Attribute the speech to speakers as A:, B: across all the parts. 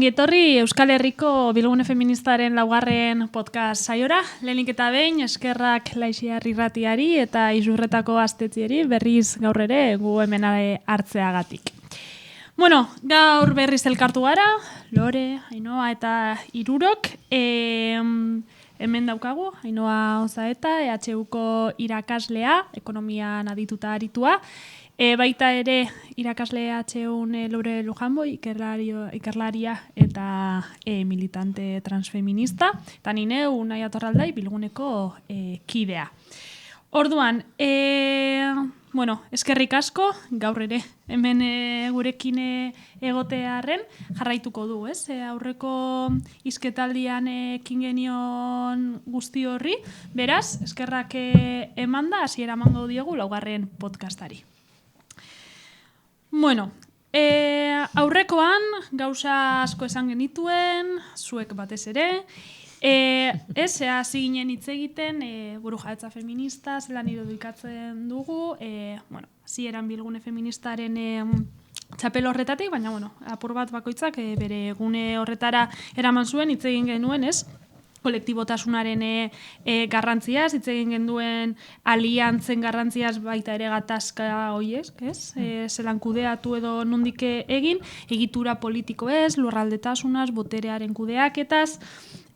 A: Ongi etorri Euskal Herriko Bilgune Feministaren laugarren podcast saiora. Lehenik eta behin eskerrak Laixiar irratiari eta Izurretako Gaztetxeari berriz gaur ere gu hemen hartzeagatik. Bueno, gaur berriz elkartu gara, Lore, Ainhoa eta Irurok. Hemen daukagu, Ainhoa Ozaeta, EHUko irakaslea, ekonomian adituta aritua. Baita ere irakasle EHUn Lore Lujanbo, ikerlaria eta militante transfeminista. Eta neu Unai Atorraldai Bilguneko kidea. Orduan, eskerrik asko, gaur ere hemen gurekin egotearren jarraituko du, ez? Aurreko hizketaldian ekin genion guzti horri, beraz, eskerrak emanda, hasiera emango diogu laugarren podcastari. Bueno, aurrekoan gauza asko esan genituen, zuek batez ere, hasi ginen hitz egiten, burujabetza feminista, zelan irudikatzen dugu, hasieran Bilgune Feministaren txapel horretatik, baina apur bat bakoitzak bere gune horretara eraman zuen, hitz egin genuen, ez? Kolektibotasunaren garrantziaz, hitz egin genduen aliantzen garrantziaz baita ere gatazka hoiez, ez? Zelan kudeatu edo nondik egin, egitura politiko ez, lurraldetasunaz, boterearen kudeaketaz,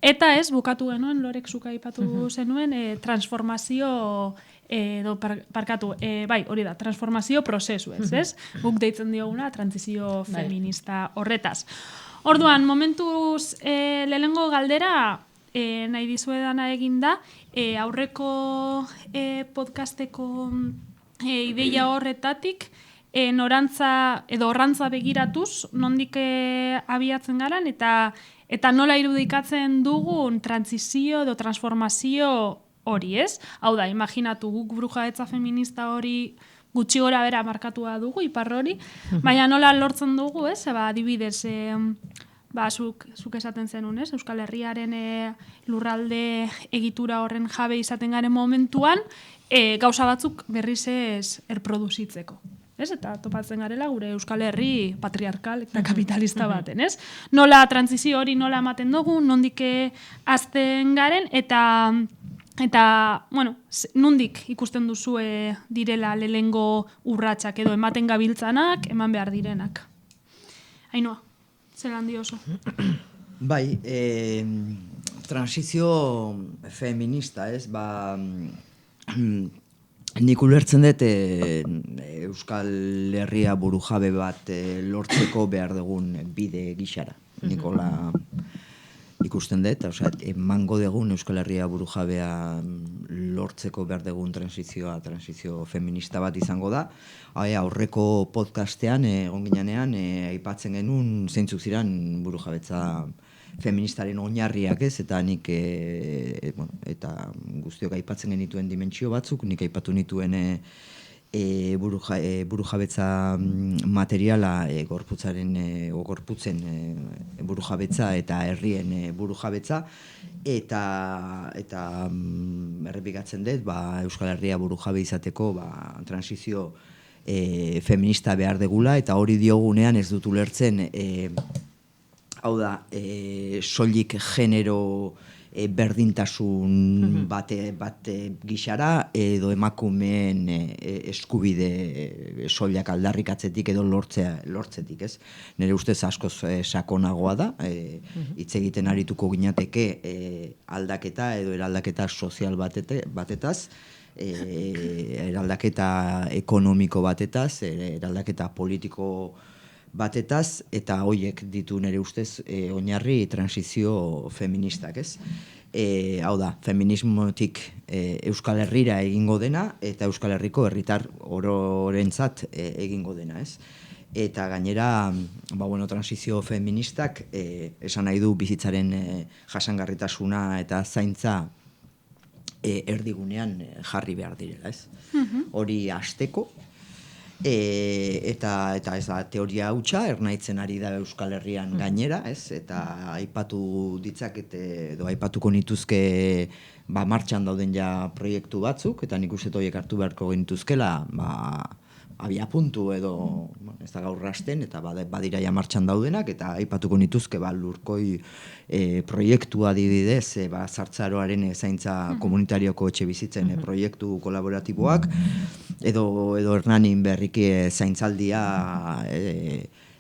A: eta ez, bukatu genuen, Lorek zuka aipatu zenuen, transformazio hori da, transformazio prozesu ez? Guk deitzen dioguna, trantzizio feminista horretaz. Orduan, momentuz lehenengo galdera, nahi dizuedana eginda, aurreko podcasteko ideia horretatik, norantza edo horrantza begiratuz, nondik abiatzen garan, eta nola irudikatzen dugun trantzizio edo transformazio hori, ez? Hau da, imaginatu guk burujabetza feminista hori gutxi gora bera markatua dugu, ipar hori, baina nola lortzen dugu, ez? Adibidez, zuk esaten zenun, ez? Euskal Herriaren lurralde egitura horren jabe izaten garen momentuan, gauza batzuk berriz ez erproduzitzeko. Ez? Eta topatzen garela gure Euskal Herri patriarkal eta kapitalista baten, ez? Nola trantzizio hori nola ematen dugu, nondik hazten garen, eta nondik ikusten duzue direla lehengo urratsak edo ematen gabiltzanak, eman behar direnak. Ainhoa, zelan dioso?
B: Bai, transizio feminista, ez? Nik ulertzen dut Euskal Herria burujabe bat lortzeko behar dugun bide gixara. Nikola ikusten dut, emango dugun Euskal Herria burujabea lortzeko behar dugun transizio feminista bat izango da. Aurreko podcastean, egon ginean, aipatzen genuen zeintzuk ziren burujabetza feministaren oinarriak, ez? Eta nik, eta guztiok aipatzen genituen dimentsio batzuk, nik aipatu nituen burujabetza materiala gorputzen burujabetza eta herrien burujabetza, eta errepikatzen dut, Euskal Herria burujabe izateko transizio feminista behar degula, eta hori diogunean ez dut ulertzen, hau da, soilik genero berdintasun bat gixara edo emakumeen eskubide soilak aldarrikatzetik edo lortzetik, ez? Nire ustez askoz sakonagoa da, hitz egiten arituko ginateke aldaketa edo eraldaketa sozial batetaz, eraldaketa ekonomiko batetaz, eraldaketa politiko batetaz, eta horiek ditu nire ustez oinarri transizio feministak, ez? Hau da, feminismotik Euskal Herrira egingo dena, eta Euskal Herriko herritar ororentzat egingo dena, ez? Eta gainera, transizio feministak esan nahi du bizitzaren jasangarritasuna eta zaintza erdigunean jarri behar direla, ez? Hori hasteko, eta ez da teoria hutsa, ernaitzen ari da Euskal Herrian gainera, ez? Eta aipatu ditzakete edo aipatuko nituzke martxan dauden ja proiektu batzuk, eta nik uste horiek hartu beharko genituzkela, abia puntu edo ez da gaur rasten, eta badira ja martxan daudenak, eta aipatuko nituzke lurkoi proiektua adibidez, Zartzaroaren zaintza komunitarioko etxe bizitzen proiektu kolaboratiboak, edo Hernanin berriki zaintzaldia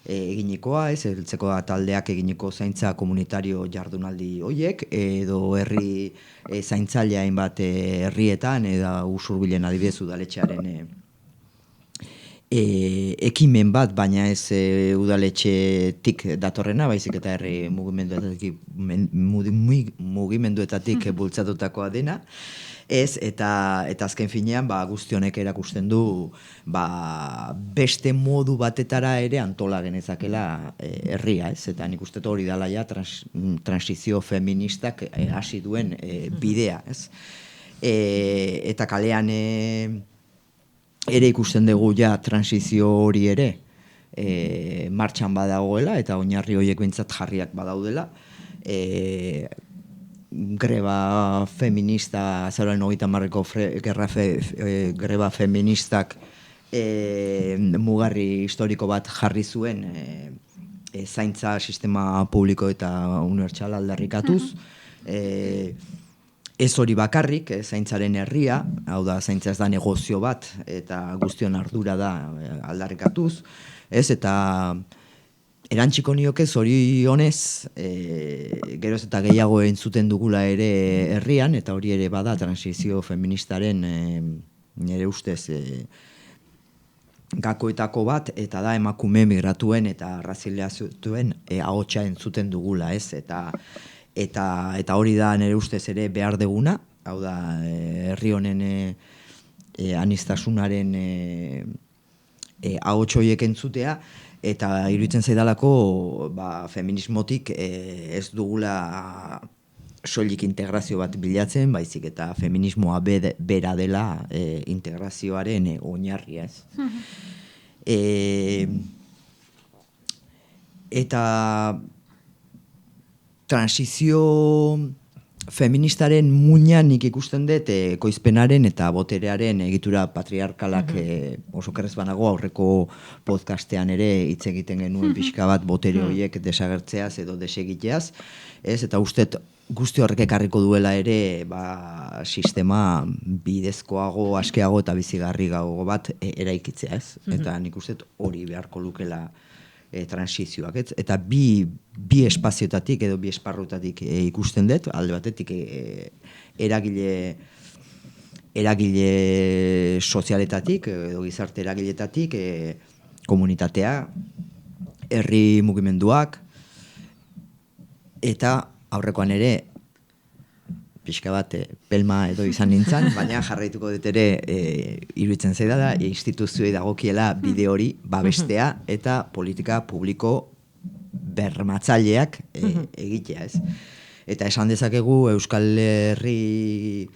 B: eginikoa, heltzeko taldeak eginiko zaintza komunitario jardunaldi hoiek, edo herri zaintzailea hainbat herrietan, eta usurbilen adibidez udaletxearen ekimen bat, baina ez udaletxetik datorrena, baizik eta herri mugimenduetatik bultzatutakoa dena, eta azken finean guzti honek erakusten du beste modu batetara ere antola genezakela herria, eta nik uste hori dela ja transizio feministak hasi duen bidea, eta kalean ere ikusten dugu ja transizio hori ere martxan badagoela, eta oinarri horiek behintzat jarriak badaudela, greba feminista, azaroaren 30-ko greba feministak mugarri historiko bat jarri zuen zaintza sistema publiko eta unibertsala aldarrikatuz, ez hori bakarrik, zaintzaren herria, hau da, zaintza ez da negozio bat, eta guztion ardura da aldarrikatuz, eta erantziko nioke zorionez, geroz eta gehiago entzuten dugula ere herrian, eta hori ere bada transizio feministaren nire ustez gakoetako bat, eta da emakume migratuen eta razializatuen ahotsa entzuten dugula, eta hori da nire ustez ere behar deguna, hau da herri honen anistasunaren ahots horiek entzutea, eta iruditzen zaidalako feminismotik ez dugula soilik integrazio bat bilatzen, baizik eta feminismoa bera dela integrazioaren oinarria, ez. Eta transizio feministaren muinan nik ikusten dut ekoizpenaren eta boterearen egitura patriarkalak oso kerrez banago aurreko podcastean ere hitz egiten genuen pixka bat botere horiek desagertzeaz edo desegiteaz, eta ustet guzti horrek ekarriko duela ere sistema bidezkoago, askeago eta bizigarriago bat eraikitzea, eta nik ustet hori beharko lukela transizioak, eta bi espazioetatik edo bi esparrutatik ikusten dut, alde batetik eragile sozialetatik edo gizarte eragiletatik, komunitatea, herri mugimenduak, eta aurrekoan ere pixka bat pelma edo izan nintzen, baina jarraituko dut ere iruditzen zaidala, instituzioei dagokiela bide hori babestea eta politika publiko bermatzaileak egitea, ez. Eta esan dezakegu Euskal Herriko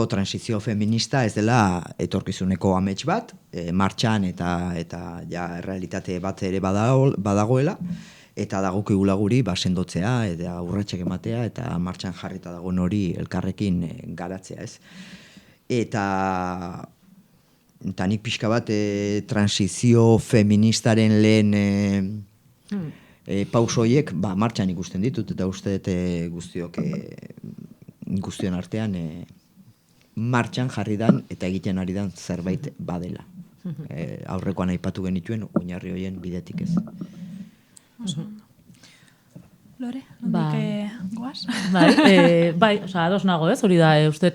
B: transizio feminista ez dela etorkizuneko amets bat, martxan eta ja errealitate bat ere badagoela, eta dagokigula guri sendotzea, eta urratsak ematea, eta martxan jarrita dagoen hori elkarrekin garatzea, ez. Eta nik pixka bat transizio feministaren lehen pauso horiek martxan ikusten ditut, eta uste dut guztion artean martxan jarri dan eta egiten ari dan zerbait badela. Aurrekoan aipatu genituen oinarri horien bidetik, ez.
A: Lore, nondik goaz?
C: Bai, ados nago, ez, hori da, uste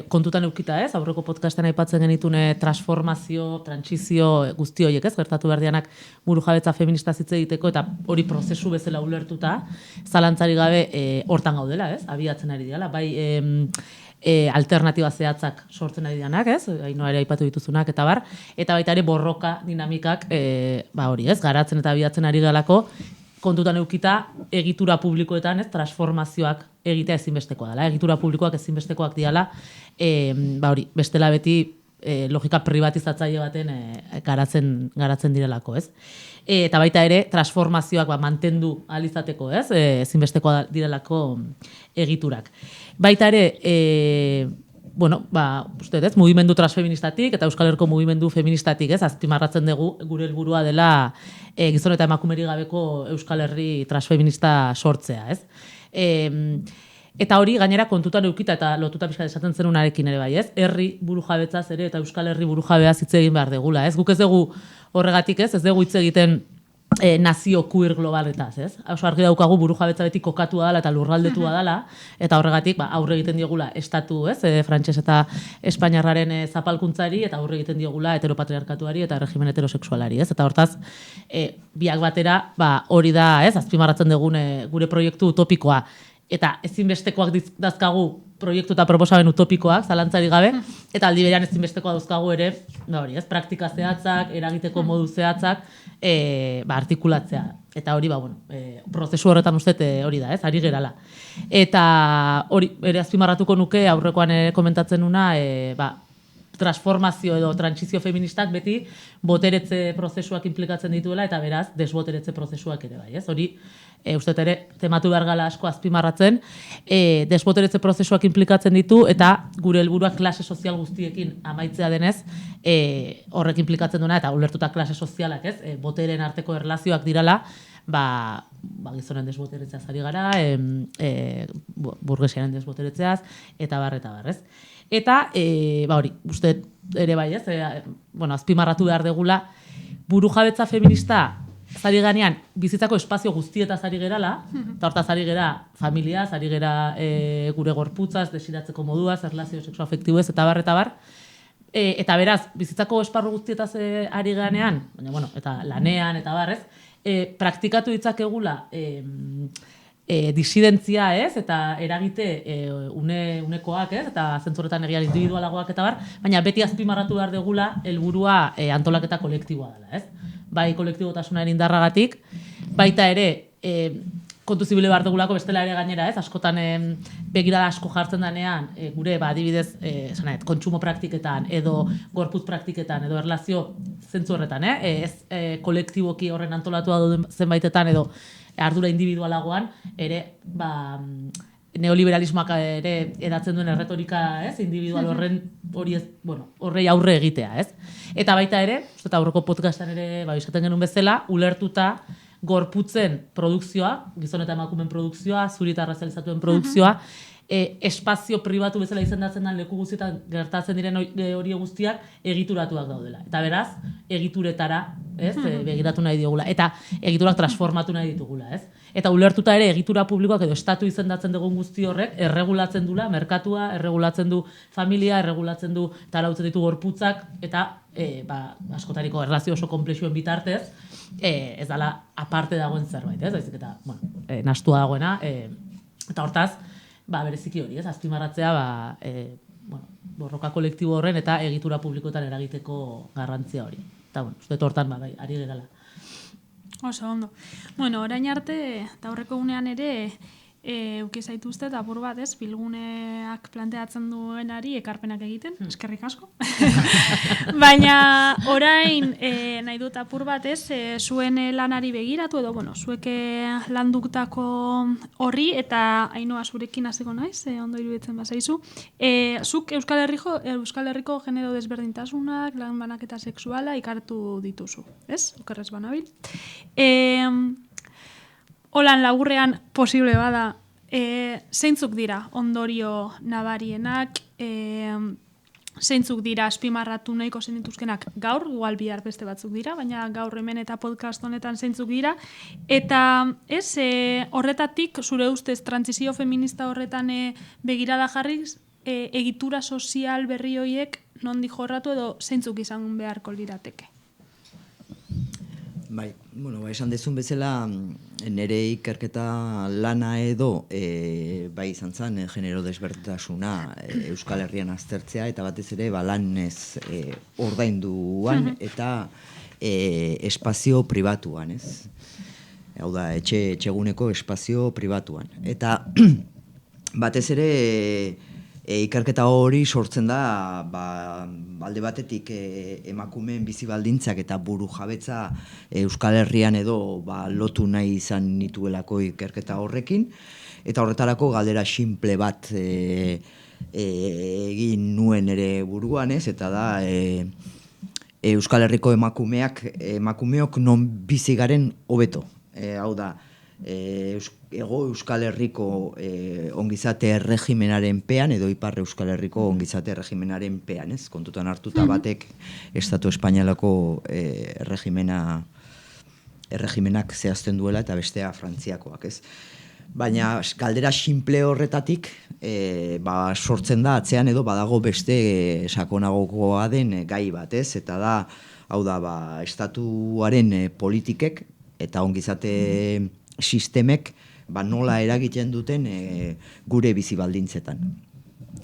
C: kontutan eukita, ez, aurreko podcasten aipatzen genitun transformazio, transizio guzti horiek, ez, gertatu berdianak burujabetza feminista hitz egiteko, eta hori prozesu bezala ulertuta, zalantzari gabe hortan gaudela, ez, abiatzen ari dela, bai alternatiba zehatzak sortzen ari dianak, ez? Ainhoa ere aipatu dituzunak eta bar, eta baita ere borroka dinamikak hori, ez? Garatzen eta abiatzen ari galako kontutan eukita egitura publikoetan, ez? Transformazioak egitea ezinbestekoa dela. Egitura publikoak ezinbestekoak diala, hori, bestela beti logika privatizatzaile baten garatzen direlako, ez? Eta baita ere transformazioak mantendu ahal izateko, ez? Ezinbestekoa direlako egiturak. Baita ere, bueno, uste ez, mugimendu transfeministatik eta Euskal Herriko mugimendu feministatik, ez, azpimarratzen dugu gure helburua dela gizon eta emakumeri gabeko Euskal Herri transfeminista sortzea, ez? Eta hori gainera kontutan eukita eta lotuta pixka esaten zenunarekin ere bai, ez? Herri burujabetzaz ere eta Euskal Herri burujabeaz hitz egin behar degula, ez? Guk ez dugu horregatik, ez dugu hitz egiten nazio queer globaletaz, ez? Oso argi daukagu burujabetza beti kokatua dela eta lurraldetua dela, eta horregatik aurre egiten diogula estatu, ez? Frantses eta espainiarraren zapalkuntzari, eta aurre egiten diogula heteropatriarkatuari eta regimen heterosexualari, ez? Eta hortaz, biak batera, hori da, ez? Azpimarratzen dugun gure proiektu utopikoa. Eta ezinbestekoak dazkagu proiektu eta proposamen utopikoak, zalantzari gabe, eta aldi berean ezinbestekoa dauzkagu ere, hori, ez, praktika zehatzak, eragiteko modu zehatzak, artikulatzea. Eta hori, prozesu horretan uste hori da, ez, ari gerala. Eta hori, ere azpimarratuko nuke, aurrekoan komentatzen nuna, transformazio edo trantsizio feministak beti boteretze prozesuak implikatzen dituela, eta beraz, desboteretze prozesuak ere bai, ez, hori, uste ere, tematu behar gala asko azpimarratzen, desboteretze prozesuak implikatzen ditu, eta gure helburuak klase sozial guztiekin amaitzea denez, horrek implikatzen duena, eta ulertuta klase sozialak, ez, boteren arteko erlazioak dirala, gizonen desboteretzeaz ari gara, burgesiaren desboteretzeaz, eta bar, ez? Eta, hori, uste ere bai, ez, azpimarratu behar degula, burujabetza feminista zari ganean bizitzako espazio guztietaz ari gerala, eta hortaz ari gera familiaz, ari gera gure gorputzaz, desiratzeko moduaz, erlazio sexoafektiboez, eta bar. Eta beraz, bizitzako esparru guztietaz ari ganean, baina, eta lanean, eta barrez, praktikatu ditzakegula disidentzia, ez, eta eragite unekoak, ez, eta zentzurretan egial individualagoak, eta bar, baina beti azpimarratu behar degula helburua antolaketa kolektiboa dela, ez? Bai kolektibotasunaren indarragatik, baita ere kontu zibile behar dugulako bestela ere gainera, ez? Askotan begirada asko jartzen denean, gure, adibidez, kontsumo praktiketan, edo gorputz praktiketan, edo erlazio zentzu horretan, ez kolektiboki horren antolatua duen zenbaitetan, edo ardura individualagoan, ere, neoliberalismoak ere edatzen duen erretorika, ez? Individual horrei aurre egitea, ez? Eta baita ere, eta aurreko podcastan ere, esaten genuen bezala, ulertuta gorputzen produkzioa, gizon eta emakumeen produkzioa, zuri eta arrazalizatuen produkzioa, espazio pribatu bezala izendatzen den leku guztietan gertatzen diren hori guztiak egituratuak daudela. Eta beraz, egituretara, ez, begiratu nahi diogula. Eta egiturak transformatu nahi ditugula, ez? Eta ulertuta ere egitura publikoak edo estatu izendatzen dugun guzti horrek erregulatzen dula merkatua, erregulatzen du familia, erregulatzen du eta arautzen ditu gorputzak, eta askotariko erlazio oso konplexuen bitartez, ez dela aparte dagoen zerbait, ez? Baizik eta, nastua dagoena, eta hortaz, bereziki hori, ez? Azpimarratzea, borroka kolektibo horren eta egitura publikoetan eragiteko garrantzia hori. Eta, uste hortan, ari gerala.
A: Oso, ondo. Orain arte, eta horreko gunean ere, uki zaituzte, eta apur bat, ez, bilguneak planteatzen duenari ekarpenak egiten, eskerrik asko. Baina, orain, nahi dut apur bat, ez, zuen lanari begiratu, edo, zuek landuktako horri, eta Ainhoa zurekin hasiko naiz, ondo iruditzen bazaizu. Zuk Euskal Herriko genero desberdintasunak, lan banaketa sexuala ikartu dituzu, ez? Okerrez banabil. Holan laburrean posible bada, zeintzuk dira ondorio nabarienak, zeintzuk dira azpimarratu nahiko zenituzkenak gaur, igual bihar beste batzuk dira, baina gaur hemen eta podcast honetan zeintzuk dira, eta horretatik, zure ustez, trantsizio feminista horretan begirada jarriz, egitura sozial berri horiek nondik jorratu edo zeintzuk izan beharko lirateke?
B: Esan dezun bezala, nire ikerketa lana edo, izan zen, genero desberdintasuna Euskal Herrian aztertzea, eta batez ere, lanez ordainduan eta espazio pribatuan, ez? Hau da, etxeguneko espazio pribatuan. Eta batez ere, ikerketa hori sortzen da, alde batetik emakumeen bizi baldintzak eta burujabetza Euskal Herrian edo lotu nahi izan nituelako ikerketa horrekin, eta horretarako galdera simple bat egin nuen ere buruan, ez, eta da Euskal Herriko emakumeok non bizi garen hobeto. Hau da, Hego Euskal Herriko ongizate erregimenaren pean, edo Ipar Euskal Herriko ongizate erregimenaren pean, ez? Kontutan hartuta batek Estatu Espainialako erregimenak zehazten duela eta bestea Frantziakoak, ez? Baina galdera simple horretatik sortzen da atzean edo badago beste sakonagokoa den gai bat, ez? Eta da, hau da, estatuaren politikek eta ongizate sistemek nola eragiten duten gure bizi baldintzetan.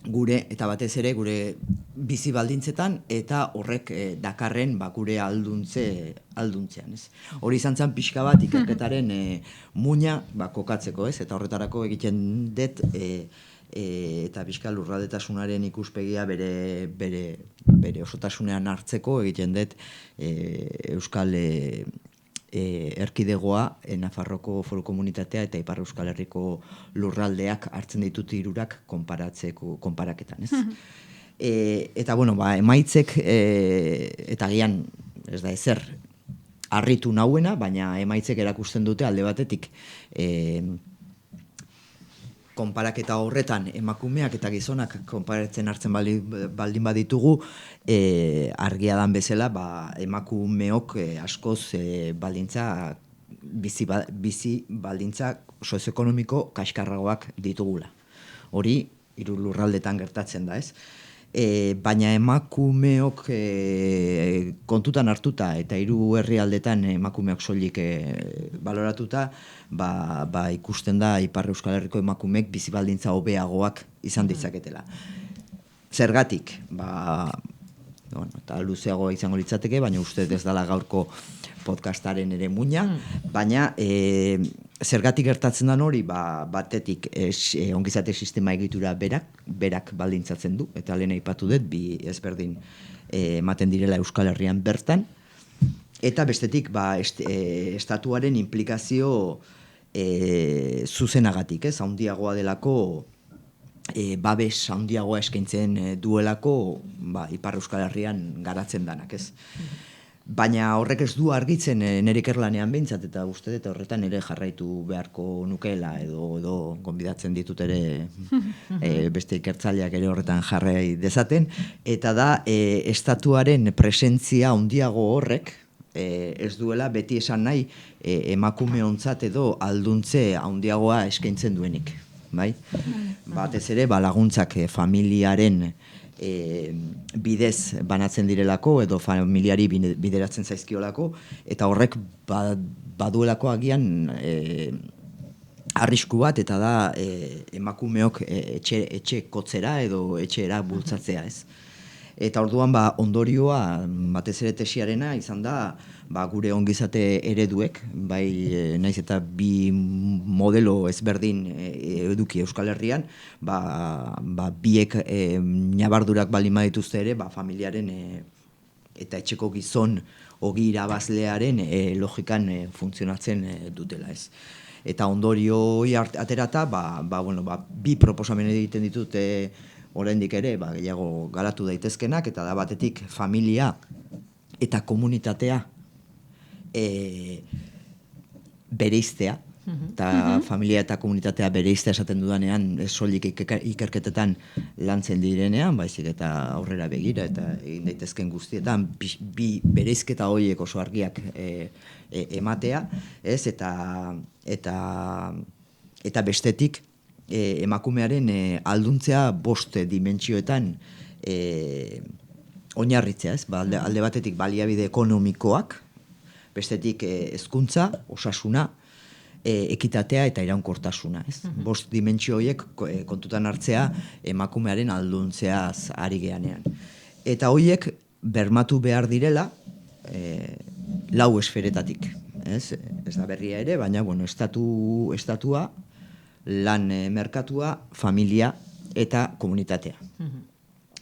B: Eta batez ere gure bizi baldintzetan eta horrek dakarren gure alduntzean, ez? Hori izan zen pixka bat ikerketaren muina kokatzeko, ez? Eta horretarako egiten dut eta pixka lurraldetasunaren ikuspegia bere osotasunean hartzeko egiten dut Euskal Erkidegoa, Nafarroko Foru Komunitatea eta Ipar Euskal Herriko lurraldeak hartzen ditut hirurak konparaketan, ez? Eta, emaitzek, eta gian, ez da ezer, harritu nauena, baina emaitzek erakusten dute alde batetik konparaketa horretan emakumeak eta gizonak konparatzen hartzen baldin baditugu, argia dan bezala, emakumeok askoz bizi baldintza sozioekonomiko kaskarragoak ditugula. Hori, hiru lurraldetan gertatzen da, ez? Baina emakumeok kontutan hartuta eta hiru herrialdetan emakumeok soilik baloratuta, ikusten da Ipar Euskal Herriko emakumeek bizi baldintza hobeagoak izan ditzaketela. Zergatik, eta luzeagoa izango litzateke, baina uste ez dela gaurko podcastaren ere muina, baina zergatik gertatzen den hori, batetik ongizate sistema egitura berak baldintzatzen du, eta lehen aipatu dut, bi ezberdin ematen direla Euskal Herrian bertan, eta bestetik estatuaren implikazio zuzenagatik, ez, handiagoa delako, babes handiagoa eskaintzen duelako Ipar Euskal Herrian garatzen danak, ez. Baina horrek ez du argitzen nire ikerlanean behintzat, eta uste dut horretan ere jarraitu beharko nukeela, edo gonbidatzen ditut ere beste ikertzaileak ere horretan jarrai dezaten, eta da estatuaren presentzia handiago horrek ez duela beti esan nahi emakumeontzat edo alduntze handiagoa eskaintzen duenik. Batez ere laguntzak familiaren bidez banatzen direlako edo familiari bideratzen zaizkiolako, eta horrek baduelako agian arrisku bat, eta da emakumeok etxe kotzera edo etxera bultzatzea, ez. Eta orduan ondorioa batez ere tesiarena izan da gure ongizate ereduek, naiz eta bi modelo ezberdin eduki Euskal Herrian, biek nabardurak baldin badituzte ere, familiaren eta etxeko gizon ogi irabazlearen logikan funtzionatzen dutela, ez. Eta ondorio aterata, bi proposamen egiten ditut oraindik ere, gehiago garatu daitezkenak, eta da batetik familia eta komunitatea bereiztea, eta familia eta komunitatea bereiztea esaten dudanean, soilik ikerketetan lantzen direnean, baizik eta aurrera begira, eta egin daitezken guztietan, bi bereizketa horiek oso argiak ematea, ez, eta bestetik, emakumearen alduntzea 5 dimentsioetan oinarritzea, ez? Alde batetik baliabide ekonomikoak, bestetik hezkuntza, osasuna, ekitatea eta iraunkortasuna, ez? 5 dimentsio horiek kontutan hartzea emakumearen alduntzeaz ari geanean. Eta horiek bermatu behar direla 4 esferetatik, ez? Ez da berria ere, baina estatua, lan merkatua, familia eta komunitatea.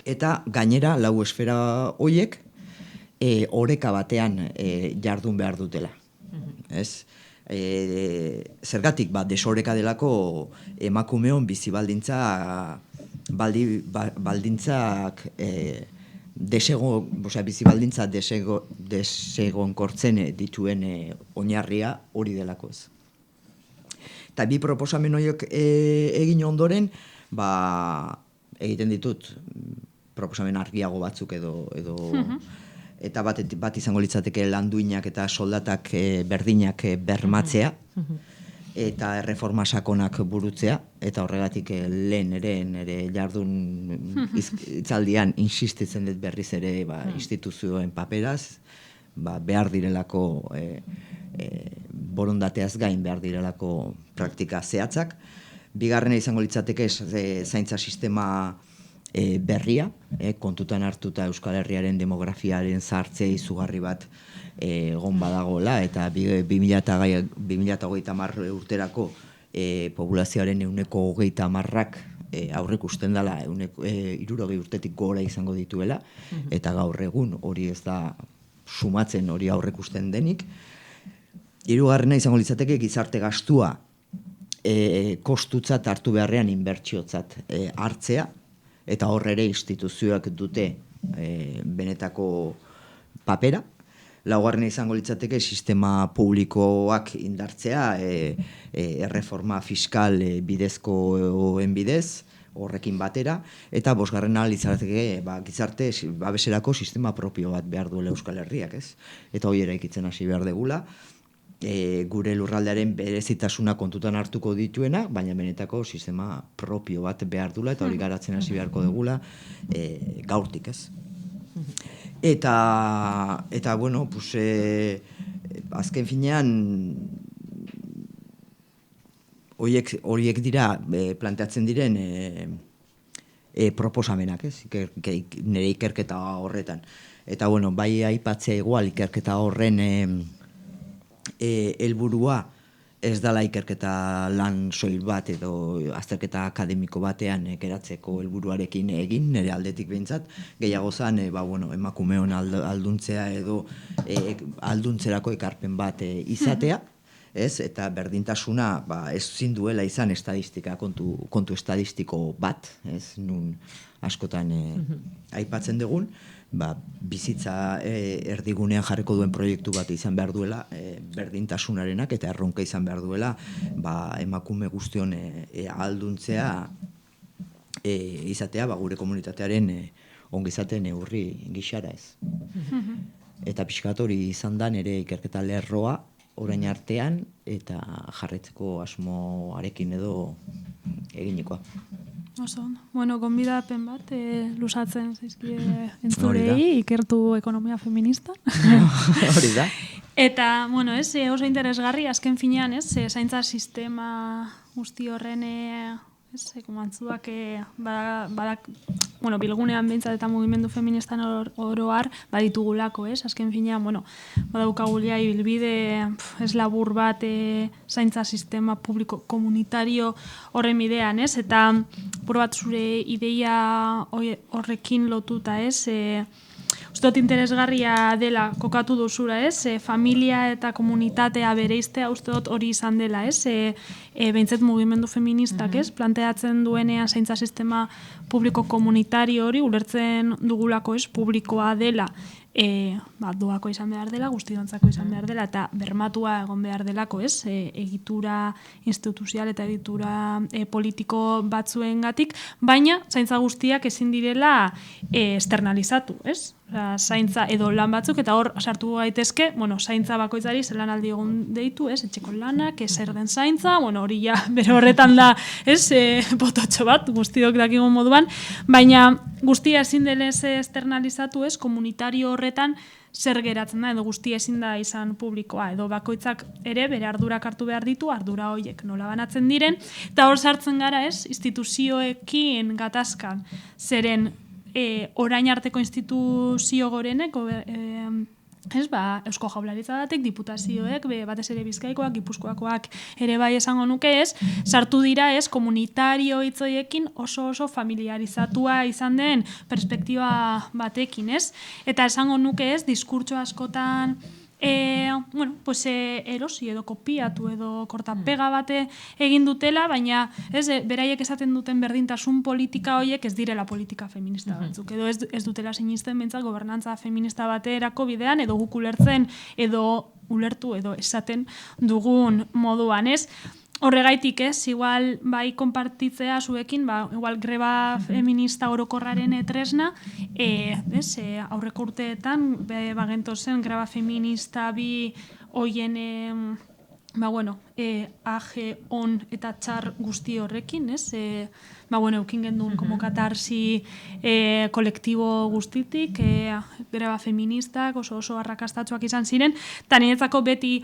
B: Eta gainera 4 esfera horiek oreka batean jardun behar dutela. Ez? Zergatik, desoreka delako emakumeon bizibaldintza baldintzak bizi baldintza desegonkortzen dituen oinarria hori delako ez. Eta bi proposamen horiek egin ondoren, egiten ditut proposamen argiago batzuk edo eta bat izango litzateke landuinak eta soldatak berdinak bermatzea, eta erreforma sakonak burutzea, eta horregatik lehen nire jardun hitzaldian insistitzen dut berriz ere instituzioen paperaz, behar direlako borondateaz gain behar direlako praktika zehatzak. Bigarrena izango litzateke zaintza sistema berria, kontutan hartuta Euskal Herriaren demografiaren zahartzea izugarri bat egon badagola, eta 2030 urterako populazioaren 30%ak aurreikusten dela 60 urtetik gora izango dituela, eta gaur egun hori ez da sumatzen hori aurreikusten denik. Hirugarrena izango litzateke gizarte gastua kostutzat hartu beharrean inbertsiotzat hartzea, eta hor ere instituzioak dute benetako papera. Laugarrena izango litzateke sistema publikoak indartzea, erreforma fiskal bidezkoen bidez, horrekin batera, eta bosgarrena litzateke gizarte babeserako sistema propio bat behar duela Euskal Herriak, ez? Eta hori eraikitzen hasi behar degula, gure lurraldearen berezitasuna kontutan hartuko dituena, baina benetako sistema propio bat behar duela, eta hori garatzen hasi beharko degula gaurtik, ez? Eta bueno, azken finean, horiek dira planteatzen diren proposamenak, ez? Nire ikerketa horretan. Eta bueno, bai aipatzea igual ikerketa horren helburua ez dela ikerketa lan soil bat edo azterketa akademiko batean geratzeko helburuarekin egin, nire aldetik behintzat, gehiago zen emakumeon alduntzea edo alduntzerako ekarpen bat izatea, ez? Eta berdintasuna ez zinduela izan estadistika, kontu estadistiko bat, ez? Nun askotan aipatzen dugun, bizitza erdigunean jarriko duen proiektu bat izan behar duela, berdintasunarenak eta erronka izan behar duela, emakume guztion ahalduntzea izatea, gure komunitatearen ongizate neurri gixara ez. Eta pixkat hori izan da nire ikerketa lerroa orain artean, eta jarretzeko asmoarekin edo eginikoa.
A: Oso, gonbidapen bat lusatzen zaizkie entzulei, ikertu ekonomia feminista.
B: Hori da.
A: Eta, oso interesgarri, azken finean, zaintza sistema guzti horren, mantzuak, bilgunean behintzat eta mugimendu feministan oroar, baditugulako, azken finean, badaukagulia ibilbide labur bat zaintza sistema publiko komunitario horren bidean, eta pur bat zure ideia horrekin lotuta, uste dut interesgarria dela kokatu duzura, familia eta komunitatea bereiztea uste dut hori izan dela, behintzat mugimendu feministak, planteatzen duenean zaintza sistema publiko komunitario hori, ulertzen dugulako publikoa dela, doako izan behar dela, guztiontzako izan behar dela, eta bermatua egon behar delako, egitura instituzial eta egitura politiko batzuengatik, baina zaintza guztiak ezin direla externalizatu, zaintza edo lan batzuk, eta hor sartu gaitezke, zaintza bakoitzari zelan aldi egon deitu, etxeko lanak, zer den zaintza, hori ja bere horretan da, pototxo bat, guztiok dakigun moduan, baina guztia ezin dela externalizatu, komunitario horretan zer geratzen da, edo guztia ezin da izan publikoa, edo bakoitzak ere bere ardurak hartu behar ditu, ardura horiek nola banatzen diren, eta hor sartzen gara, instituzioekin gatazkan, zeren orain arteko instituzio gorenek, Eusko Jaurlaritzatik, diputazioek, batez ere Bizkaikoak, Gipuzkoakoak ere bai esango nuke sartu dira komunitario hitzoiekin oso familiarizatua izan den perspektiba batekin, eta esango nuke diskurtso askotan erosi edo kopiatu edo kortapega bate egin dutela, baina beraiek esaten duten berdintasun politika horiek ez direla politika feminista batzuk, edo ez dutela sinisten bentsat gobernantza feminista baterako bidean, edo guk ulertzen edo ulertu edo esaten dugun moduan, ez? Horregaitik igual bai konpartitzea zuekin, igual greba feminista orokorraren tresna, aurreko urteetan, bagentozen greba feminista bi hoien, age on eta txar guzti horrekin, eukin gendun como katarsi kolektibo guztitik, greba feministak oso arrakastatsuak izan ziren, eta niretzako beti,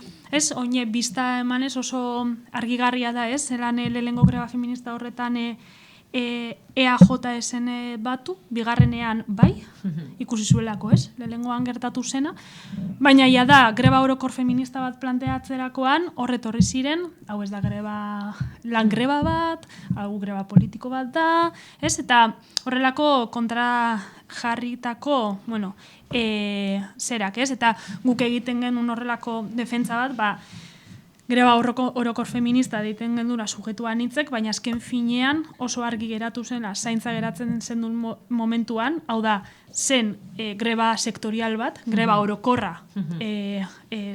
A: oine bizta emanez oso argigarria da, zelan lehengo greba feminista horretan EAJSen batu, bigarrenean bai, ikusi zuelako, lehengoan gertatu zena, baina ja da, greba orokor feminista bat planteatzerakoan, horretorri ziren, hau ez da lan greba bat, hau greba politiko bat da, eta horrelako kontra jarritako, zerak, eta guk egiten genuen horrelako defentsa bat, greba orokor feminista deiten gendura sujetuan hitzek, baina azken finean oso argi geratu zena, zaintza geratzen zen duen momentuan, hau da, zen greba sektorial bat, greba orokorra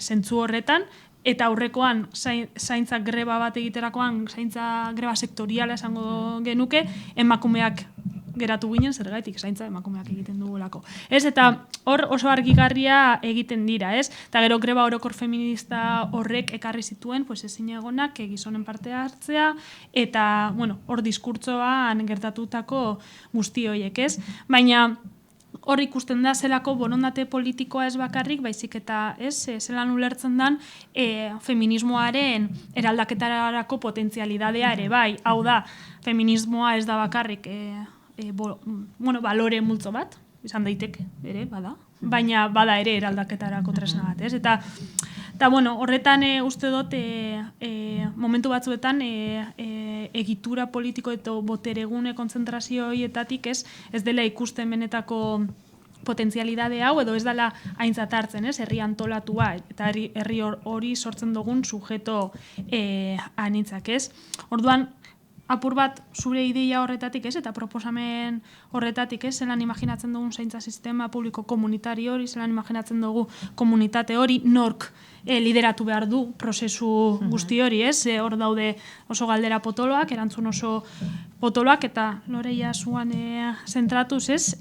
A: zentzu horretan, eta aurrekoan zaintza greba bat egiterakoan, zaintza greba sektoriala esango genuke, emakumeak geratu ginen, zergaitik zaintza emakumeak egiten dugulako. Eta hor oso argigarria egiten dira, Eta gero greba orokor feminista horrek ekarri zituen, ezin egonak gizonen parte hartzea, eta, hor diskurtsoan gertatutako guzti horiek, Baina hor ikusten da zelako borondate politikoa ez bakarrik, baizik eta zelan ulertzen dan feminismoaren eraldaketarako potentzialidadea ere bai. Hau da, feminismoa ez da bakarrik balore multzo bat, izan daiteke ere, bada, baina bada ere eraldaketarako tresna bat, Eta, horretan uste dut momentu batzuetan egitura politiko eta boteregune kontzentrazio horietatik ez dela ikusten benetako potentzialidade hau, edo ez dela aintzat hartzen, herri antolatua, eta herri hori sortzen dugun sujeto anitzak, Orduan, apur bat zure ideia horretatik, eta proposamen horretatik, zelan imaginatzen dugun zaintza sistema publiko komunitario hori, zelan imaginatzen dugu komunitate hori, nork lideratu behar du prozesu guzti hori, hor daude oso galdera potoloak, erantzun oso potoloak, eta Loreia zuan zentratuz,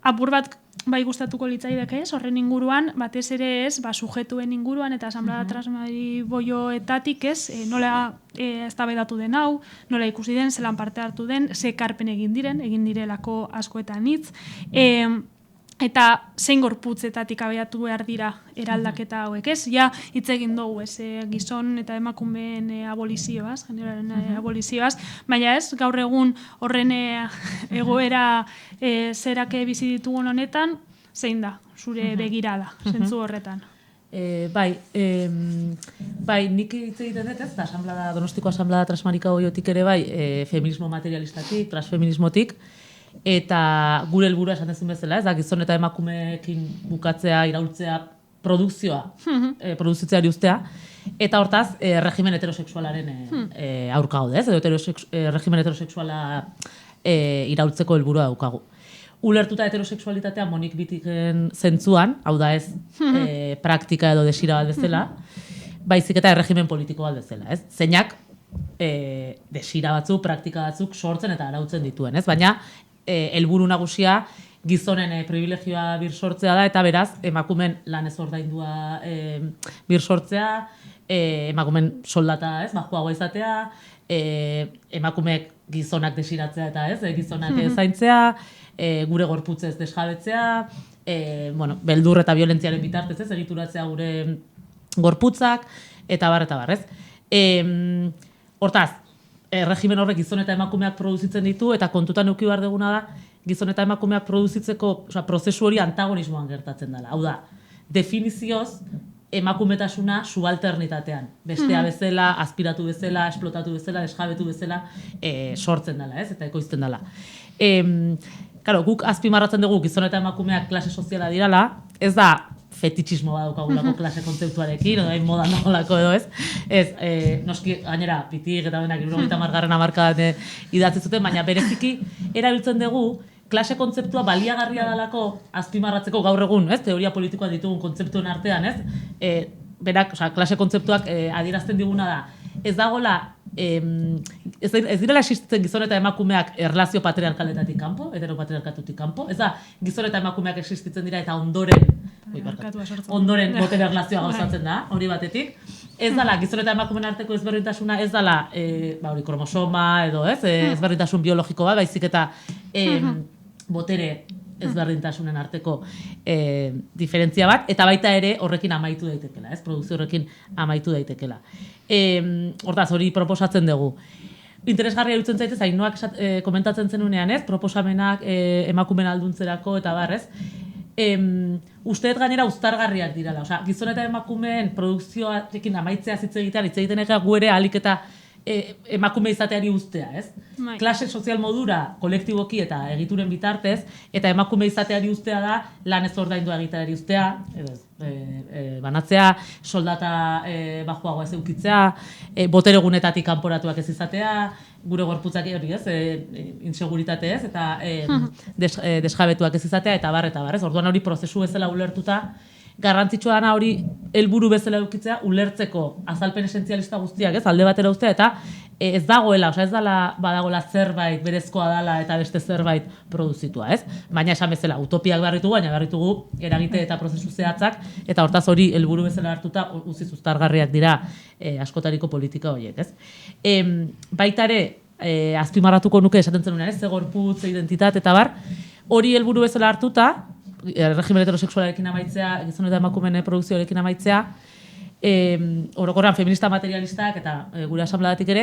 A: apur bat bai gustatuko litzaideke, horren inguruan, batez ere sujetuen inguruan eta asamblea transmariboioetatik nola eztabaidatu den hau, nola ikusi den, zelan parte hartu den, ze ekarpen egin direlako askoetan hitz, eta zein gorputzetatik abiatu behar dira eraldaketa hauek, Ja, hitz egin dugu, gizon eta emakumeen abolizioaz, generalen abolizioaz, baina gaur egun horren egoera zerake bizi ditugun honetan, zein da, zure begirada, zentzu horretan?
C: Bai, nik hitz egiten dut, Donostiko asamblada transmarikaboiotik ere bai, feminismo materialistatik, transfeminismotik, eta gure helburua esan dezun bezala, da gizon eta emakumeekin bukatzea, iraultzea, produkzioa, produzitzeari ustea, eta hortaz, regimen heterosexualaren aurka gaude, edo regimen heterosexuala iraultzeko helburua daukagu. Ulertuta heterosexualitatea monik bitiken zentzuan, hau da ez praktika edo desira bat bezala, baizik eta regimen politiko bat bezala, Zeinak desira batzuk, praktika batzuk sortzen eta arautzen dituen, Baina, helburu nagusia gizonen privilegioa birsortzea da, eta beraz, emakumen lan ez ordaindua birsortzea, emakumen soldata, bajuagoa izatea, emakumeek gizonak desiratzea eta gizonak zaintzea, gure gorputzez desjabetzea, beldur eta violentziaren bitartez, egituratzea gure gorputzak, eta bar, Hortaz, regimen horrek gizon eta emakumeak produzitzen ditu, eta kontutan eduki behar duguna da, gizon eta emakumeak produzitzeko prozesu hori antagonismoan gertatzen dela. Hau da, definizioz, emakumetasuna subalternitatean. Bestea bezala, aspiratu bezala, esplotatu bezala, desjabetu bezala, sortzen dela, eta ekoizten dela. Guk azpimarratzen dugu gizon eta emakumeak klase soziala dirala, ez da fetitxismo bat daukagulako klase kontzeptuarekin, edo modan dagoelako edo ez. Noski, gainera, pitik eta benak 70. hamarkadan idatzi zuten, baina bereziki erabiltzen dugu klase kontzeptua baliagarria dalako azpimarratzeko gaur egun, ez? Teoria politikoa ditugun kontzeptuen artean, ez? Berak, klase kontzeptuak adierazten diguna da, ez dagoela ez direla existitzen gizon eta emakumeak erlazio patriarkaletatik kanpo, heteropatriarkatutik kanpo, ez da gizon eta emakumeak existitzen dira eta ondoren botere erlazioa gauzatzen da, hori batetik. Ez dala, gizon eta emakumeen arteko ezberdintasuna ez dala kromosoma edo ezberdintasun biologiko bat, baizik eta botere ezberdintasunen arteko diferentzia bat, eta baita ere horrekin amaitu daitekela, produkzio horrekin amaitu daitekela. Hortaz, hori proposatzen dugu. Interesgarria iruditzen zaitez, Ainoak komentatzen zenunean, proposamenak emakumeen alduntzerako eta barrez. Usteet gainera uztargarriak dirala. Gizon eta emakumeen produkzioarekin amaitzea hitz egiten ega gu ere ahalik eta emakume izateari uztea, ez? Klase sozial modura, kolektiboki eta egituren bitartez, eta emakume izateari uztea da lan ez ordaindua egiteari uztea, banatzea, soldata bajuagoa ez eukitzea, botere gunetatik kanporatuak ez izatea, gure gorputzak hori ez, inseguritate ez, eta desjabetuak ez izatea, eta bar, ez? Orduan hori prozesu bezala ulertuta, garrantzitsua dana hori helburu bezala edukitzea ulertzeko azalpen esentzialista guztiak, ez, alde batera uztea, eta ez dagoela, ez dala badagoela zerbait berezkoa dala eta beste zerbait produzitua, ez? Baina esan bezala, utopiak beharritugu, baina beharritugu eragite eta prozesu zehatzak, eta hortaz hori helburu bezala hartuta uziz uztargarriak dira askotariko politika horiek, ez? Baita ere, azpimarratuko nuke esaten zenunean, ez, ze gorputz, identitate eta bar, hori helburu bezala hartuta, regimen heterosexualarekin amaitzea, gizon eta emakumeen produkzioarekin amaitzea, orokorrean feminista materialistak eta gure asanbladatik ere,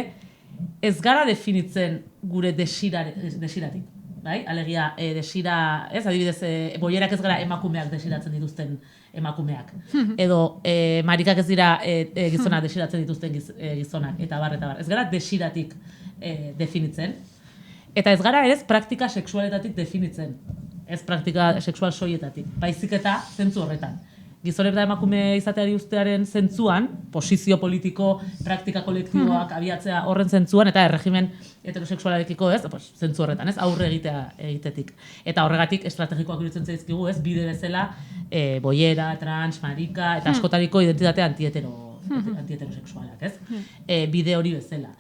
C: ez gara definitzen gure desiratik. Bai? Alegia, desira, ez, adibidez, boierak ez gara emakumeak desiratzen dituzten emakumeak. Edo marikak ez dira gizonak desiratzen dituzten gizonak, eta bar. Ez gara desiratik definitzen. Eta ez gara ere praktika sexualetatik definitzen. Ez praktika sexual soietatik. Baizik eta zentzu horretan. Gizon eta emakume izateari uztearen zentzuan, posizio politiko, praktika kolektiboak abiatzea horren zentzuan, eta erregimen heterosexualarekiko ez, zentzu horretan, ez, aurre egitetik. Eta horregatik estrategikoak iruditzen zaizkigu, ez, bide bezala, boiera, trans, marika, eta askotariko identitate antiheterosexualak, ez? Bide hori bezala.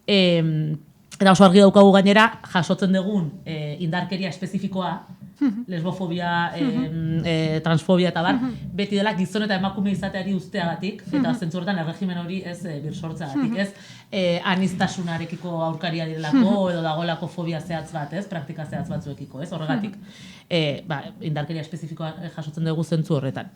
C: Eta oso argi daukagu gainera, jasotzen dugun indarkeria espezifikoa, lesbofobia, transfobia eta bar, beti dela gizon eta emakume izateari uzteagatik, eta zentzu horretan erregimen hori ez birsortzeagatik, ez aniztasunarekiko aurkaria direlako, edo dagoelako fobia zehatz bat, ez, praktika zehatz batzuekiko, ez, horregatik indarkeria espezifikoa jasotzen dugu zentzu horretan.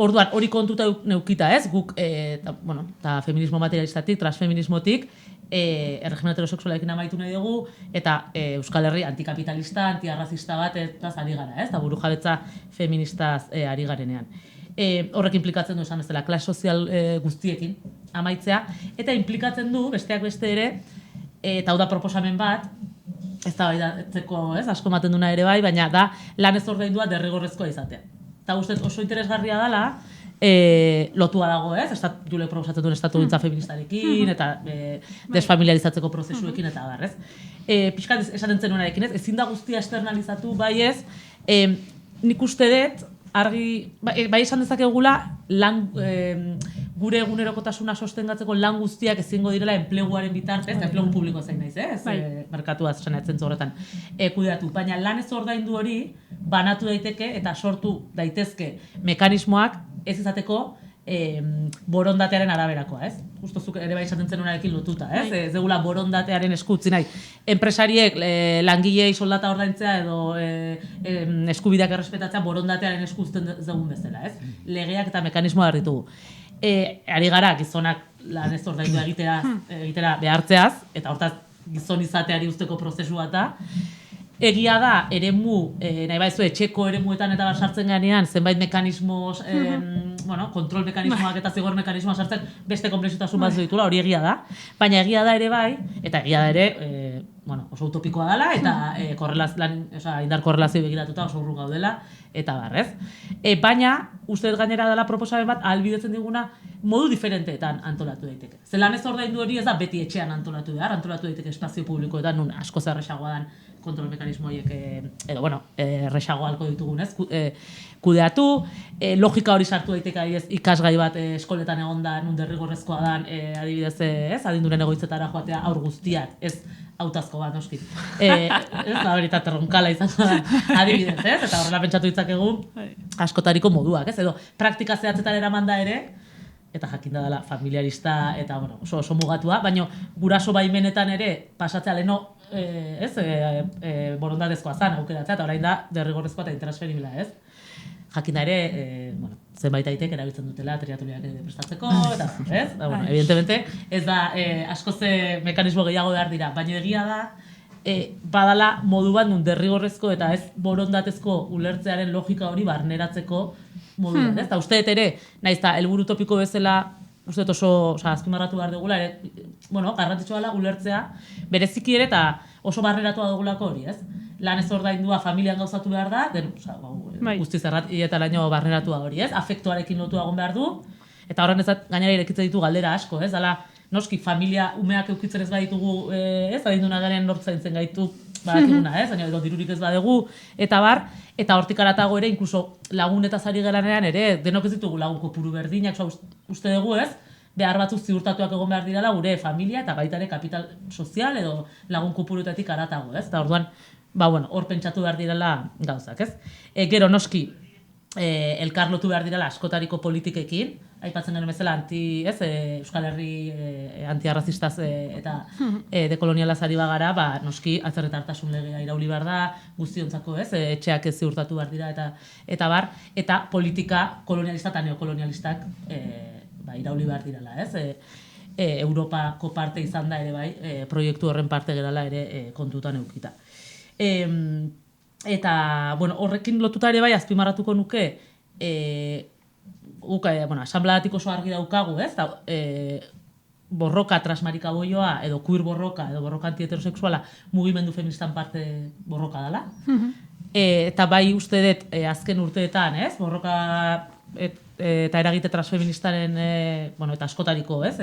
C: Orduan, hori kontuta neukita, ez, guk, eta feminismo materialistatik, transfeminismotik, erregimen heterosexualekin amaitu nahi dugu, eta Euskal Herri antikapitalista, antiarrazista bat, eta ari gara, ez, eta burujabetza feministaz ari garenean. Horrek implikatzen du esan bezala, klas sozial guztiekin amaitzea, eta implikatzen du, besteak beste ere, eta hau da proposamen bat, ez da baidatzeko, ez, asko ematen duna ere bai, baina da lan ez ordaindua derrigorrezkoa izatea. Eta ustez oso interesgarria dela, lotua dago, ez? Julek proposatzen duen estatugintza feministarekin, eta desfamiliarizatzeko prozesuekin, eta bar, ez? Pixkat esaten zenuenarekin, ez? Ezin da guztia externalizatu, bai ez, nik uste dut, argi, bai esan dezakegula, gure egunerokotasuna sostengatzeko lan guztiak ezingo direla enpleguaren bitartez, enplegu publiko zain naiz, ez? Merkatuaz esan etzen horretan kudeatu. Baina lan ez ordaindu hori banatu daiteke eta sortu daitezke mekanismoak ez izateko borondatearen araberakoa, ez? Justo zuk ere bai esaten zenunarekin lotuta, ez? Ez degula borondatearen eskutzi nahi. Enpresariek langilei soldata ordaintzea edo eskubideak errespetatzea borondatearen eskuzten zegoen bezala, ez? Legeak eta mekanismoa ditugu. Ari gara gizonak lan ez ordaindu egitera behartzeaz, eta hortaz gizon izateari usteko prozesua da. Egia da, eremu, nahi baizu, etxeko eremuetan eta sartzen ganean, zenbait mekanismo, kontrol mekanismoak eta zigor mekanismoak sartzen, beste konplexutasun bat ditula, hori egia da. Baina egia da ere bai, eta egia da ere, bueno, oso utopikoa dela, eta indar korrelazio begiratuta oso urru gaudela, eta barrez. Baina, uste gainera dela proposamen bat, ahalbidetzen diguna, modu diferenteetan antolatu daiteke. Zelan ez ordaindu hori ez da beti etxean antolatu behar, antolatu daiteke espazio publikoetan, nun asko zerrexagoa dan kontrol mekanismo horiek, edo, bueno, errexago halko ditugunez, kudeatu, logika hori sartu daiteke adibidez ikasgai bat eskoletan egonda, nun derrigorrezkoa dan, adibidez, adinduren egoitzetara joatea aur guztiak, ez hautazko bat, noski. Ez da veritate ronkala izango da, adibidez, ez? Eta horrela pentsatu ditzakegu askotariko moduak, ez? Edo praktika zehatzetan eraman da ere, eta jakinda dela familiarista eta bueno, oso mugatua, baina guraso baimenetan ere pasatzea leno borondatezkoa zan aukeratzea, eta orain da derrigorrezkoa eta intransferibila, ez? Jakinda ere, bueno, zenbait aitek erabiltzen dutela triatloiak prestatzeko, eta ez? Da, bueno, evidentemente, ez da askoz mekanismo gehiago behar dira, baina egia da, badala modu bat nun derrigorrezko eta ez borondatezko ulertzearen logika hori barneratzeko modu bat, ez? Eta uste ere, naiz eta helburu topiko bezala, uste oso azpimarratu behar dugula, bueno, garrantzitsua dela ulertzea, bereziki ere eta oso barneratua dugulako hori, ez? Lan ez ordaindua familian gauzatu behar da, guztiz eta laino barneratua hori, ez? Afektuarekin lotua egon behar du, eta horren ez gainera irekitzen ditu galdera asko, ez? Dala, noski, familia umeak eukitzen ez baditugu, ez? Adinduna garen nortzaintzen gaitu, badakiguna, ez? Baina edo dirurik ez badegu, eta bar, eta hortik aratago ere, inkluso lagun eta zari geranean ere, denok ez ditugu lagun kopuru berdinak, uste dugu, ez? Behar batzuk ziurtatuak egon behar direla gure familia eta baita ere kapital sozial edo lagun kopurutatik aratago, ez? Eta orduan, bueno, hor pentsatu behar direla gauzak, ez? Gero noski, elkarlotu behar direla askotariko politikekin, aipatzen genuen bezala Euskal Herri antiarrazistaz eta dekolonialaz ari bagara, noski atzerritartasun legea irauli behar da, guztiontzako, ez? Etxeak ez ziurtatu behar dira eta bar, eta politika kolonialista eta neokolonialistak irauli behar direla, ez? Europako parte izan da ere bai, proiektu horren parte gerala ere kontutan eukita. Eta, bueno, horrekin lotuta ere bai, azpimarratuko nuke, asanbladatik oso argi daukagu, ez? Borroka transmarikaboioa, edo queer borroka, edo borroka anti-heterosexuala, mugimendu feministan parte borroka dela. Eta bai uste dut, azken urteetan, ez? Borroka eta eragite transfeministaren, eta askotariko, ez?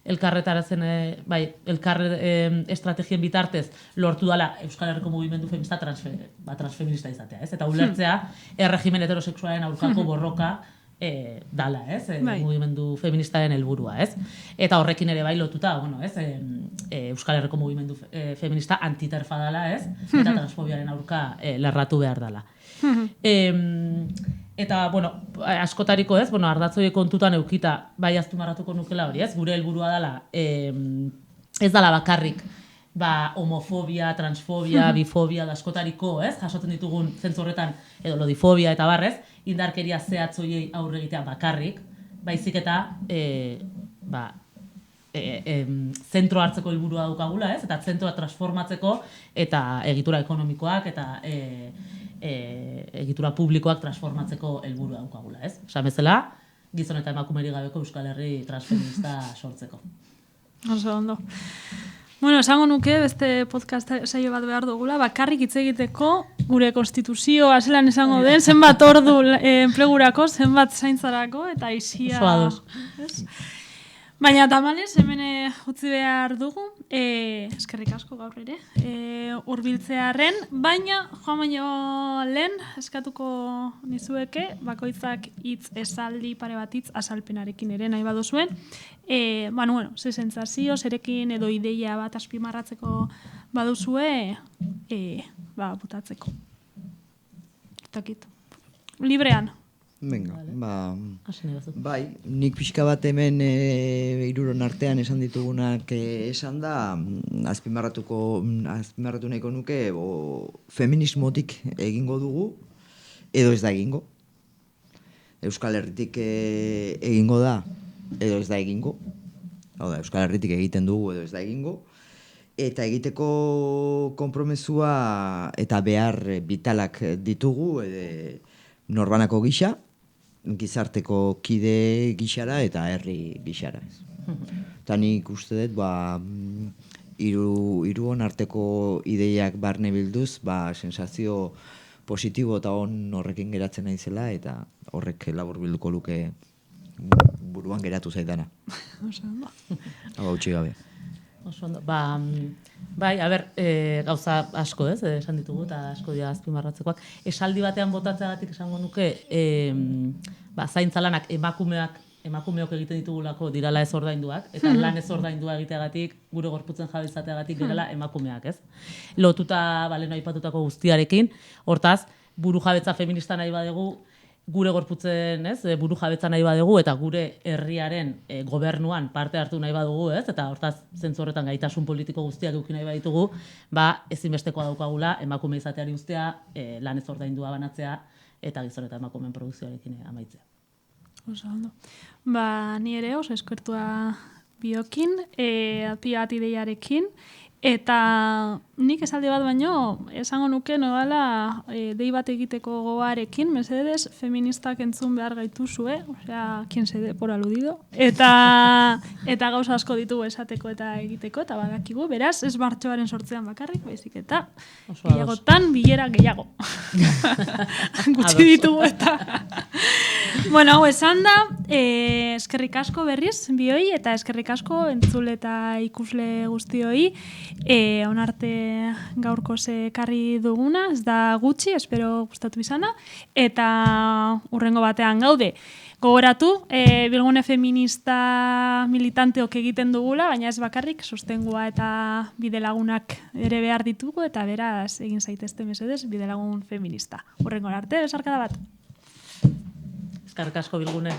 C: Elkarretarazen, elkar estrategien bitartez lortu dela Euskal Herriko mugimendu feminista transfeminista izatea, ez? Eta ulertzea, erregimen heterosexualen aurkako borroka dala, ez? Mugimendu feministaren helburua, ez? Eta horrekin ere bai lotuta, Euskal Herriko mugimendu feminista antiterfa dala, ez? Eta transfobiaren aurka lerratu behar dala. Eta, askotariko, ez? Ardatzoiek kontutan eukita bai azpimarratuko nukela hori, ez? Gure helburua dela, ez dela bakarrik, homofobia, transfobia, bifobia, askotariko, ez? Jasotzen ditugun zentzu horretan, edo lodifobia eta barrez, indarkeria zehatzoiei aurre egitea bakarrik, baizik eta, zentro hartzeko helburua daukagula, ez? Eta zentroa transformatzeko eta egitura ekonomikoak eta egitura publikoak transformatzeko helburua daukagula, ez? Esan bezala, gizon eta emakumerik gabeko Euskal Herri transfeminista sortzeko.
A: Oso ondo. Esango nuke beste podcast saio bat behar dugula, bakarrik hitz egiteko gure konstituzioa zelan esango den, zenbat ordu enplegurako, zenbat zaintzarako, eta isia...
C: Oso ados.
A: Baina tamalez, hemen utzi behar dugu, eskerrik asko gaur ere, hurbiltzearren, baina joan baino lehen eskatuko nizueke, bakoitzak hitz esaldi pare bat hitz azalpenarekin ere nahi baduzuen, ze sentsazio, zerekin edo ideia bat azpimarratzeko baduzue, butatzeko. Takit. Librean.
B: Venga, bai, nik pixka bat hemen hiruron artean esan ditugunak esan da, azpimarratu nahiko nuke, feminismotik egingo dugu, edo ez da egingo. Euskal Herritik egingo da, edo ez da egingo. Hau da, Euskal Herritik egiten dugu, edo ez da egingo. Eta egiteko konpromesua eta behar vitalak ditugu, norbanako gisa, gizarteko kide gixara eta herri gixara. Eta nik uste dut, hiruon arteko ideiak barne bilduz, sensazio positibo eta on horrekin geratzen naizela, eta horrek labur bilduko luke buruan geratu zaidana. Hau utzi gabe.
C: Oso ondo. Bai, gauza asko, esan ditugu, eta asko dira azpimarratzekoak. Esaldi batean botatzeagatik esango nuke, zaintzalanak emakumeok egiten ditugulako dirala ez ordainduak, eta lan ez ordaindua egiteagatik, gure gorputzen jabe izateagatik direla emakumeak, ez? Lotuta, lehen aipatutako guztiarekin, hortaz, burujabetza feminista nahi badegu, gure gorputzen, buru jabetza nahi badugu eta gure herriaren gobernuan parte hartu nahi badugu, eta hortaz zentzu horretan gaitasun politiko guztiak eduki nahi baditugu, ezinbestekoa daukagula emakume izateari ustea, lan ez ordaindua banatzea eta gizon eta emakumeen produkzioarekin amaitzea.
A: Oso ondo. Ni ere oso eskertua biokin, pia bat ideiarekin, eta nik esaldi bat baino, esango nuke noala dei bat egiteko gogoarekin, mesedez, feministak entzun behar gaituzue, osea, quien se dé por aludido, eta gauza asko ditugu esateko eta egiteko, eta badakigu, beraz, ez martxoaren 8an bakarrik, baizik eta gehiagotan bilera gehiago. Gutxi ditugu eta... Bueno, hau esan da, eskerrik asko berriz, bioi, eta eskerrik asko entzule eta ikusle guztioi, onarte gaurko ekarri duguna, ez da gutxi, espero gustatu izana, eta hurrengo batean gaude. Gogoratu, bilgune feminista militanteok egiten dugula, baina ez bakarrik, sostengua eta bidelagunak ere behar ditugu, eta beraz egin zaitezte mesedez bidelagun feminista. Hurrengo arte, besarkada bat.
C: Eskerrik asko bilgune.